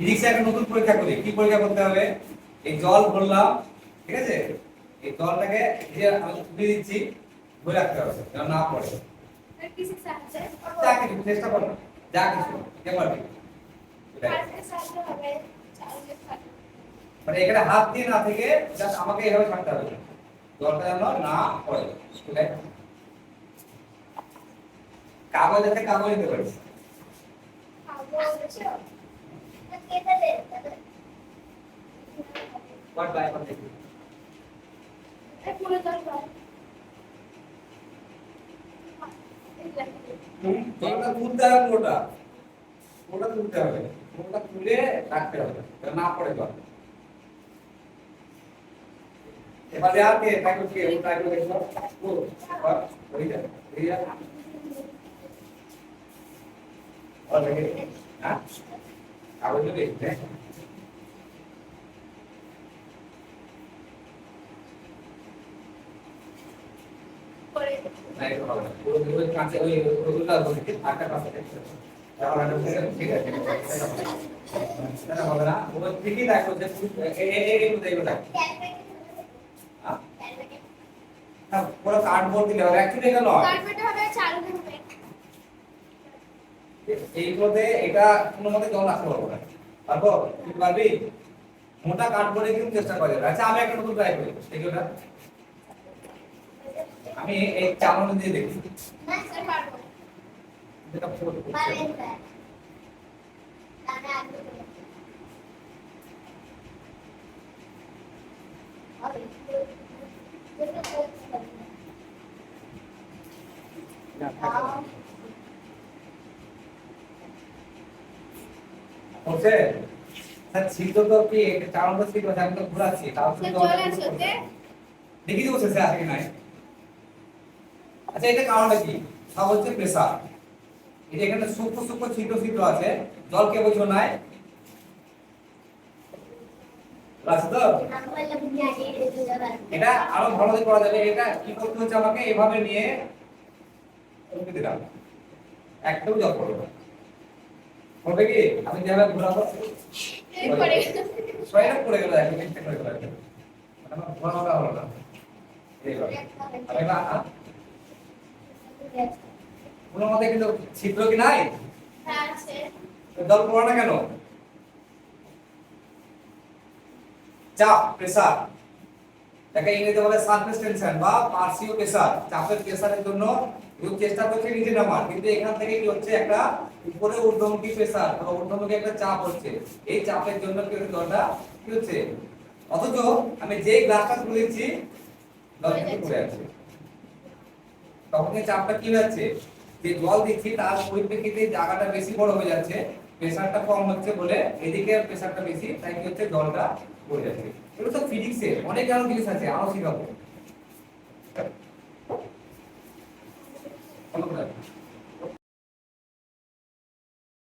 ফিজিক্সে একটা নতুন পরীক্ষা করি। কি পরীক্ষা করতে হবে? এই জল ভরলাম, ঠিক আছে? এই জলটাকে যে আমি তুলে দিচ্ছি, ধরে রাখতে হবে যেন না পড়ে। যা কিছু চেষ্টা করো, যা কিছু কে পারবে। মানে এখানে হাত দিয়ে না থেকে জাস্ট আমাকে এভাবে ছাড়তে হবে, জলটা যেন না পড়ে। ঠিক আছে? কাগজ আছে, কাগজ দিতে পারিস। What by what? জলটা তুলতে হবে, পুরোটা তুলতে হবে, পুরোটা তুলে রাখতে হবে না পড়ে জল। এবারে আর কে ট্রাই করে দেখো। ওই যা और लगे हां कागज में देखते हैं नहीं वो कांचे ওই ওগুলা বলতে আটা কাছে তাহলে ঠিক আছে এটা হবে না ও ঠিকই রাখো যে এই দেখো হ্যাঁ হ্যাঁ পুরো কার্ডবোর্ড দিলে হবে অ্যাকচুয়ালি এটা নয় কার্ডবোর্ড হবে চালু হবে এই মধ্যে এটা কোনো মতে জল রাখতে পারবো না, পারবো? তুই পারবি? মোটা কার্ডবোর্ডে কিন্তু চেষ্টা করা যাবে। আচ্ছা আমি একটা নতুন ট্রাই করি, দেখি ওটা। আমি এই চামচ দিয়ে দেখি না স্যার পারবো এটা পুরো পারেন স্যার তাহলে আগে হবে যেটা করতে না ওকে স্যার ছিদ্র তো কি একটা চামচ ছিদ্র আমি তো ঘোরাচ্ছি তাও তো চলে আসছে দেখি তো স্যার আছে কি নাই। আচ্ছা এটা কারণটা কি? সব হচ্ছে প্রেসার। এই যে এখানে সূক্ষ্ম সূক্ষ্ম ছিদ্র ছিদ্র আছে, জলকে বোঝো নাই রাস্তা তো এটা আরো ভালো করে করা যাবে। এটা কি করতে হচ্ছে আমাকে এভাবে নিয়ে উল্টে দিলাম, একটাও জল পড়বে না। হবে কি আমি যেভাবে ঘোরাবো সবাই পড়ে গেল, একদম মিস্টেক হয়ে গেল, মানে ঘোরানোটা হলো না। এইভাবে আরে না কোনো মতে কিন্তু ছিদ্র কি নাই? হ্যাঁ আছে। জল পড়ে না কেন? চাপ, প্রেসার, তাকে ইংরেজিতে বলে সারফেস টেনশন বা পার্শ্বীয় প্রেসার। চাপের প্রেসারের জন্য কেউ চেষ্টা করছে নিচে নামার, কিন্তু এখান থেকে কি হচ্ছে একটা উপরে ঊর্ধ্বমুখী প্রেসার বা ঊর্ধ্বমুখী একটা চাপ হচ্ছে। এই চাপের জন্য কি হচ্ছে জলটা কি হচ্ছে, অথচ আমি যে গ্লাসটা তুলেছি জলটা পড়ে আছে। তখন এই চাপটা কি হচ্ছে, যে জল দিচ্ছি তার পরিপ্রেক্ষিতে জায়গাটা বেশি বড় হয়ে যাচ্ছে, প্রেসারটা কম হচ্ছে বলে এদিকে প্রেসারটা বেশি, তাই কি হচ্ছে জলটা পড়ে যাচ্ছে। এগুলো তো ফিজিক্সে অনেক আরো জিনিস আছে, আরো শিখাবো।